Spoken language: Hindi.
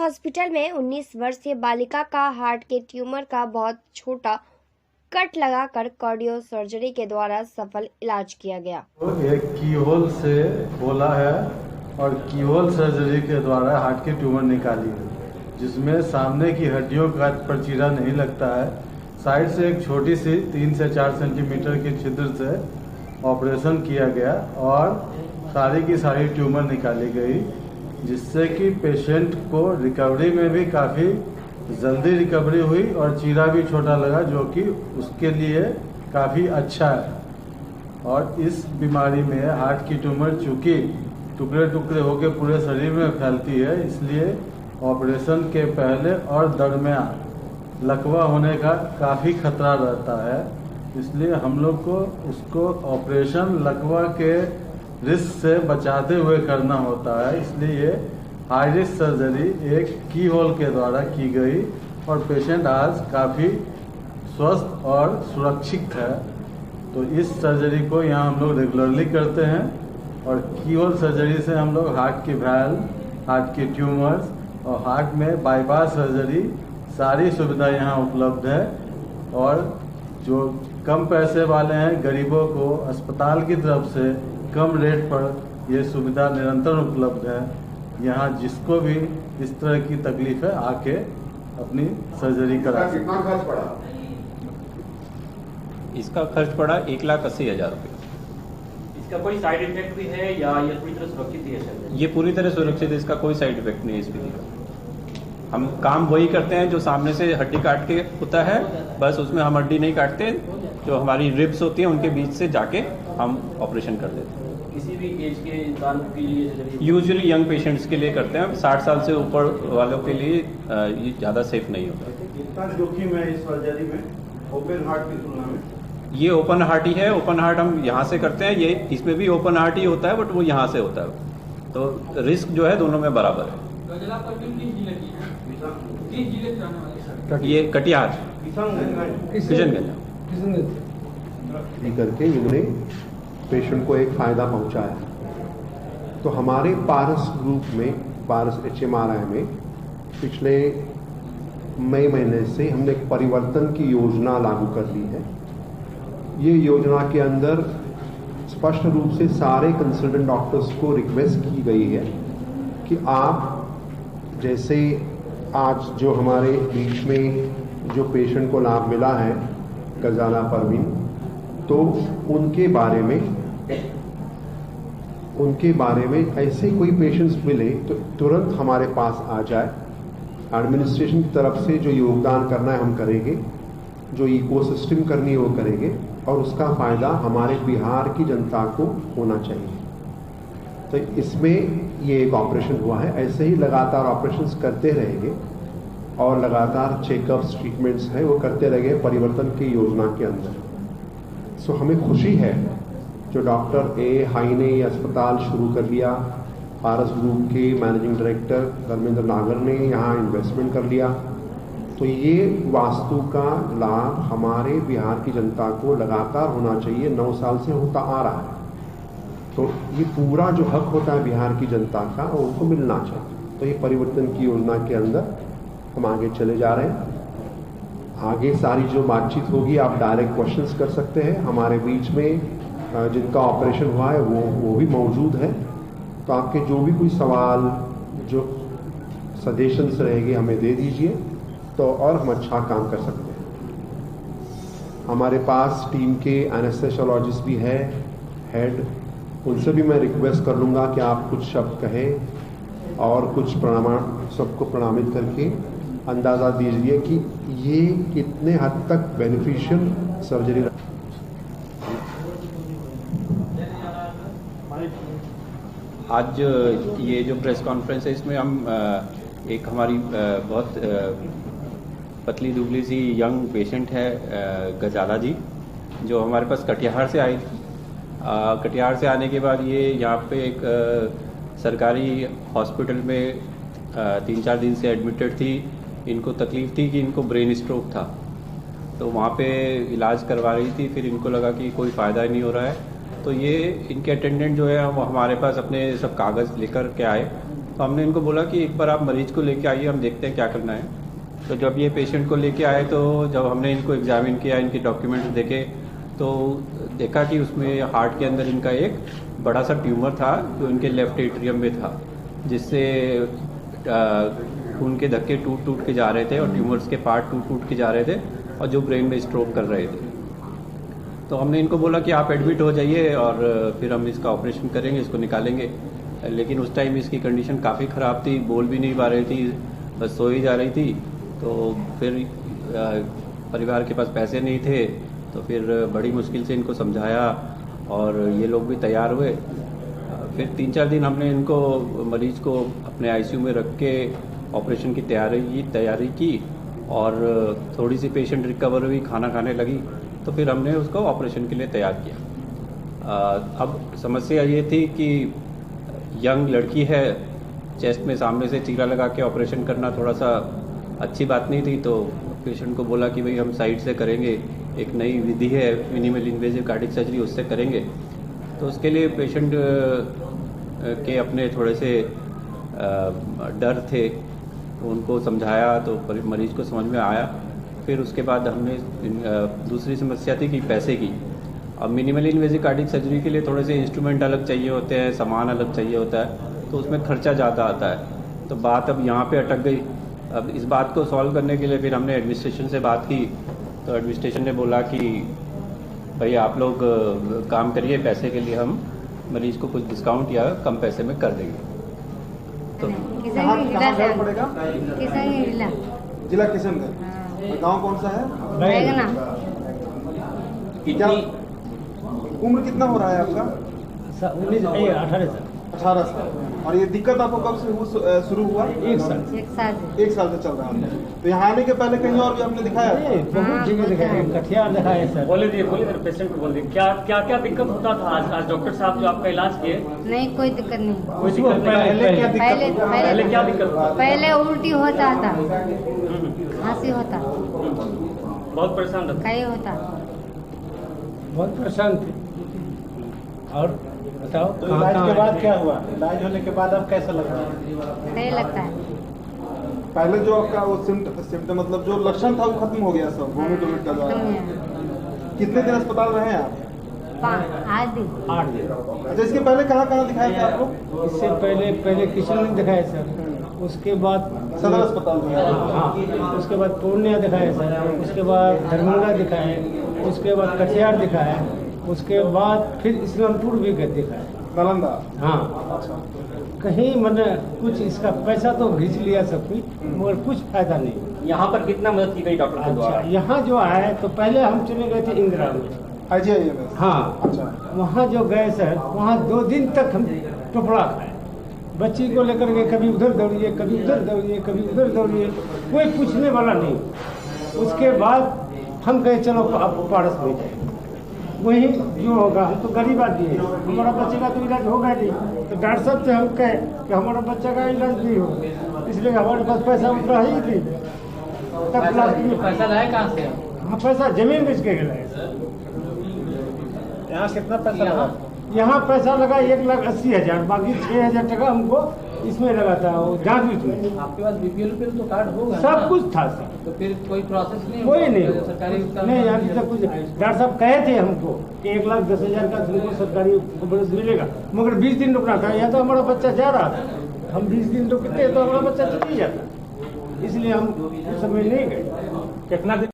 हॉस्पिटल में 19 वर्षीय बालिका का हार्ट के ट्यूमर का बहुत छोटा कट लगाकर कार्डियो सर्जरी के द्वारा सफल इलाज किया गया। एक कीहोल से खोला है और कीहोल सर्जरी के द्वारा हार्ट की ट्यूमर निकाली है, जिसमें सामने की हड्डियों का पर चीरा नहीं लगता है। साइड से एक छोटी सी 3 से 4 सेंटीमीटर के छिद्र से ऑपरेशन किया गया और सारी की सारी ट्यूमर निकाली गई, जिससे कि पेशेंट को रिकवरी में भी काफ़ी जल्दी रिकवरी हुई और चीरा भी छोटा लगा, जो कि उसके लिए काफ़ी अच्छा है। और इस बीमारी में हार्ट की ट्यूमर चूँकि टुकड़े टुकड़े होकर पूरे शरीर में फैलती है, इसलिए ऑपरेशन के पहले और दरमियान लकवा होने का काफ़ी खतरा रहता है। इसलिए हम लोग को उसको ऑपरेशन लकवा के रिस्क से बचाते हुए करना होता है। इसलिए ये हाई रिस्क सर्जरी एक की होल के द्वारा की गई और पेशेंट आज काफ़ी स्वस्थ और सुरक्षित है। तो इस सर्जरी को यहाँ हम लोग रेगुलरली करते हैं और की होल सर्जरी से हम लोग हार्ट की वैल्व, हार्ट की ट्यूमर्स और हार्ट में बाईपास सर्जरी सारी सुविधा यहाँ उपलब्ध है। और जो कम पैसे वाले हैं, गरीबों को अस्पताल की तरफ से कम रेट पर ये सुविधा निरंतर उपलब्ध है। यहाँ जिसको भी इस तरह की तकलीफ है आके अपनी सर्जरी करा। कितना खर्च पड़ा? इसका खर्च पड़ा 1,80,000 रुपये। इसका कोई साइड इफेक्ट भी है या ये पूरी तरह सुरक्षित है? ये पूरी तरह सुरक्षित है, इसका कोई साइड इफेक्ट नहीं है। इसमें हम काम वही करते हैं जो सामने से हड्डी काट के होता है, बस उसमें हम हड्डी नहीं काटते, जो हमारी रिब्स होती हैं उनके बीच से जाके हम ऑपरेशन कर देते हैं। किसी भी एज के इंसान के लिए यूजुअली यंग पेशेंट्स के लिए करते हैं, 60 साल से ऊपर वालों के लिए ये ज़्यादा सेफ नहीं होता। कितना जोखिम है इस सर्जरी में ओपन हार्ट की तुलना में? ये ओपन हार्ट ही है। ओपन हार्ट हम यहाँ से करते हैं, ये इसमें भी ओपन हार्ट ही होता है, बट वो यहाँ से होता है। तो रिस्क जो है दोनों में बराबर है। ये कटिहार किशनगंज करके इन्होंने पेशेंट को एक फ़ायदा पहुंचाया। तो हमारे पारस ग्रुप में, पारस HMRI में पिछले मई महीने से हमने एक परिवर्तन की योजना लागू कर ली है। ये योजना के अंदर स्पष्ट रूप से सारे कंसल्टेंट डॉक्टर्स को रिक्वेस्ट की गई है कि आप जैसे आज जो हमारे बीच में जो पेशेंट को लाभ मिला है गजाला परवीन, तो उनके बारे में ऐसे कोई पेशेंट्स मिले तो तुरंत हमारे पास आ जाए। एडमिनिस्ट्रेशन की तरफ से जो योगदान करना है हम करेंगे, जो इकोसिस्टम करनी है वो करेंगे और उसका फ़ायदा हमारे बिहार की जनता को होना चाहिए। तो इसमें ये एक ऑपरेशन हुआ है, ऐसे ही लगातार ऑपरेशंस करते रहेंगे और लगातार चेकअप्स, ट्रीटमेंट्स हैं वो करते रहेंगे परिवर्तन की योजना के अंदर। सो हमें खुशी है जो डॉक्टर ए हाई ने ये अस्पताल शुरू कर लिया, पारस ग्रुप के मैनेजिंग डायरेक्टर धर्मेंद्र नागर ने यहाँ इन्वेस्टमेंट कर लिया। तो ये वास्तु का लाभ हमारे बिहार की जनता को लगातार होना चाहिए, 9 साल से होता आ रहा है। तो ये पूरा जो हक होता है बिहार की जनता का वो उनको मिलना चाहिए। तो ये परिवर्तन की योजना के अंदर हम आगे चले जा रहे हैं। आगे सारी जो बातचीत होगी आप डायरेक्ट क्वेश्चंस कर सकते हैं। हमारे बीच में जिनका ऑपरेशन हुआ है वो भी मौजूद है। तो आपके जो भी कोई सवाल, जो सजेशंस रहेंगे हमें दे दीजिए, तो और हम अच्छा काम कर सकते हैं। हमारे पास टीम के एनेस्थेसियोलॉजिस्ट भी है, हेड, उनसे भी मैं रिक्वेस्ट कर लूँगा कि आप कुछ शब्द कहें और कुछ सबको प्रणामित करके अंदाज़ा दीजिए कि ये कितने हद तक बेनिफिशियल सर्जरी। आज ये जो प्रेस कॉन्फ्रेंस है इसमें हम एक हमारी बहुत पतली दुबली सी यंग पेशेंट है गजाला जी, जो हमारे पास कटिहार से आई। कटिहार से आने के बाद ये यहाँ पे एक सरकारी हॉस्पिटल में 3-4 दिन से एडमिटेड थी। इनको तकलीफ़ थी कि इनको ब्रेन स्ट्रोक था, तो वहाँ पे इलाज करवा रही थी। फिर इनको लगा कि कोई फ़ायदा नहीं हो रहा है, तो ये इनके अटेंडेंट जो है वो हमारे पास अपने सब कागज़ लेकर के आए तो हमने इनको बोला कि एक बार आप मरीज को लेके आइए, हम देखते हैं क्या करना है। तो जब ये पेशेंट को लेके आए तो जब हमने इनको एग्जामिन किया, इनके डॉक्यूमेंट्स देखे, तो देखा कि उसमें हार्ट के अंदर इनका एक बड़ा सा ट्यूमर था जो इनके लेफ्ट एट्रियम में था, जिससे खून के धक्के टूट टूट के जा रहे थे और ट्यूमर्स के पार्ट टूट टूट के जा रहे थे और जो ब्रेन में स्ट्रोक कर रहे थे। तो हमने इनको बोला कि आप एडमिट हो जाइए और फिर हम इसका ऑपरेशन करेंगे, इसको निकालेंगे। लेकिन उस टाइम इसकी कंडीशन काफ़ी ख़राब थी, बोल भी नहीं पा रही थी, बस सो ही जा रही थी। तो फिर परिवार के पास पैसे नहीं थे, तो फिर बड़ी मुश्किल से इनको समझाया और ये लोग भी तैयार हुए। फिर 3-4 दिन हमने इनको मरीज को अपने आईसीयू में रख के ऑपरेशन की तैयारी की और थोड़ी सी पेशेंट रिकवर हुई, खाना खाने लगी, तो फिर हमने उसको ऑपरेशन के लिए तैयार किया। अब समस्या ये थी कि यंग लड़की है, चेस्ट में सामने से चीरा लगा के ऑपरेशन करना थोड़ा सा अच्छी बात नहीं थी। तो पेशेंट को बोला कि भाई हम साइड से करेंगे, एक नई विधि है मिनिमल इन्वेजिव कार्डिक सर्जरी, उससे करेंगे। तो उसके लिए पेशेंट के अपने थोड़े से डर थे, तो उनको समझाया तो मरीज को समझ में आया। फिर उसके बाद हमने दूसरी समस्या थी कि पैसे की। अब मिनिमल इन्वेजिव कार्डिक सर्जरी के लिए थोड़े से इंस्ट्रूमेंट अलग चाहिए होते हैं, सामान अलग चाहिए होता है, तो उसमें खर्चा ज़्यादा आता है। तो बात अब यहाँ पे अटक गई। अब इस बात को सॉल्व करने के लिए फिर हमने एडमिनिस्ट्रेशन से बात की, तो एडमिनिस्ट्रेशन ने बोला कि भाई आप लोग काम करिए, पैसे के लिए हम मरीज को कुछ डिस्काउंट या कम पैसे में कर देंगे। तो कहाँ घर पड़ेगा? जिला किशनगंज। और गांव कौन सा है? क्या उम्र कितना हो रहा है आपका? 18 साल। और ये दिक्कत आपको कब से शुरू हुआ? एक साल से चल रहा है। तो यहाँ आने के पहले कहीं और भी आपने दिखाया? बहुत जगह दिखाया, कटिहार दिखाया सर। बोले सर, पेशेंट को बोलिए क्या दिक्कत होता था आज डॉक्टर साहब जो आपका इलाज किए? नहीं, कोई दिक्कत नहीं। कोई दिक्कत नहीं। पहले क्या दिक्कत था? पहले उल्टी होता था, खांसी होता, बहुत परेशान था। कई होता, बहुत परेशान थे। और बताओ, तो इलाज के बाद क्या हुआ? इलाज होने के बाद अब कैसा लग रहा है? सही लगता है। पहले जो आपका वो सिम्टम मतलब जो लक्षण था वो खत्म हो गया सब, वोमिट का जो आया। कितने दिन अस्पताल रहे हैं आप? 8 दिन। अच्छा, इसके पहले कहाँ दिखाए थे आप लोग? इससे पहले किशनगंज दिखाया सर, उसके बाद सदर अस्पताल दिखाया। हाँ, उसके बाद पूर्णिया दिखाया सर, उसके बाद दरभंगा दिखाए, उसके बाद कटिहार दिखाया, उसके बाद फिर इस्लामपुर भी दिखाया, नालंदा। हाँ। अच्छा, कहीं मैंने कुछ इसका पैसा तो घिंच लिया सब कुछ, मगर कुछ फायदा नहीं। यहाँ पर कितना मदद की गई डॉक्टर के द्वारा? अच्छा, यहाँ जो आए तो पहले हम चले गए थे इंदिरा में। IGIMS। हाँ। अच्छा, वहाँ जो गए सर, वहाँ 2 दिन तक हम टुकड़ा खाए। बच्ची को लेकर के कभी उधर दौड़िए, कभी उधर दौड़िए, कभी उधर दौड़िए, कोई पूछने वाला नहीं। उसके बाद हम गए चलो आप पारस में जाए, वही जो होगा, हम तो गरीब आदमी है, हमारा बच्चे का तो इलाज होगा नहीं। तो डॉक्टर साहब से हम कहे कि हमारा बच्चे का इलाज नहीं होगा, इसलिए हमारे पास पैसा उतना ही नहीं। तब लास्ट पैसा लाए कहाँ से? हाँ, पैसा जमीन बेच के गए। यहाँ कितना पैसा लगा? यहाँ पैसा लगा 1,80,000, बाकी 6,000 टका हमको इसमें लगा था, वो जांच में। आपके पास BPL तो कार्ड होगा? सब कुछ था सर। तो फिर कोई प्रोसेस नहीं? कोई नहीं, सरकारी नहीं, अभी तक कुछ। डॉक्टर साहब कहे थे हमको कि 1,10,000 का तुमको सरकारी कवरेज मिलेगा, मगर 20 दिन रुकना था। यहाँ तो हमारा बच्चा जा रहा था, हम 20 दिन रुकते तो हमारा बच्चा चल ही जाता, इसलिए हम उस समय नहीं गए। कितना दिन